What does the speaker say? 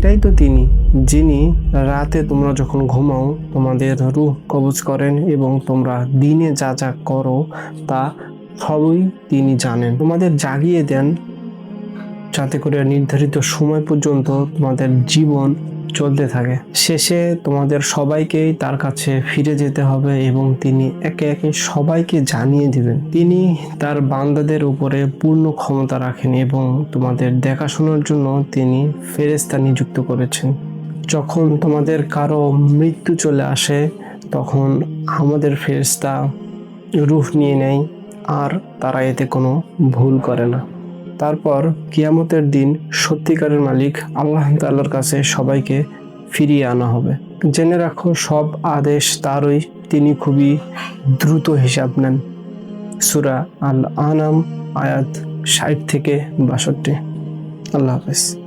এটাই তো তিনি, যিনি রাতে তোমরা যখন ঘুমাও তোমাদের রূহ কবজ করেন এবং তোমরা দিনে যা যা করো তা সবই তিনি জানেন। তোমাদের জাগিয়ে দেন যাতে করে নির্ধারিত সময় পর্যন্ত তোমাদের জীবন চলতে থাকে। শেষে তোমাদের সবাইকেই তার কাছে ফিরে যেতে হবে এবং তিনি একে একে সবাইকে জানিয়ে দিবেন। তিনি তার বান্দাদের উপরে পূর্ণ ক্ষমতা রাখেন এবং তোমাদের দেখাশোনার জন্য তিনি ফেরেশতা নিযুক্ত করেছেন। যখন তোমাদের কারো মৃত্যু চলে আসে তখন আমাদের ফেরেশতা রূহ নিয়ে নেয়, আর তারা এতে কোনো ভুল করে না। তারপর কিয়ামতের দিন সত্যিকারের মালিক আল্লাহ তাআলার কাছে সবাইকে ফিরিয়ে আনা হবে। জেনে রাখো, সব আদেশ তারই, তিনি খুবই দ্রুত হিসাব নেন। সূরা আল আনাম আয়াত 60 থেকে 62। আল্লাহ হাফেজ।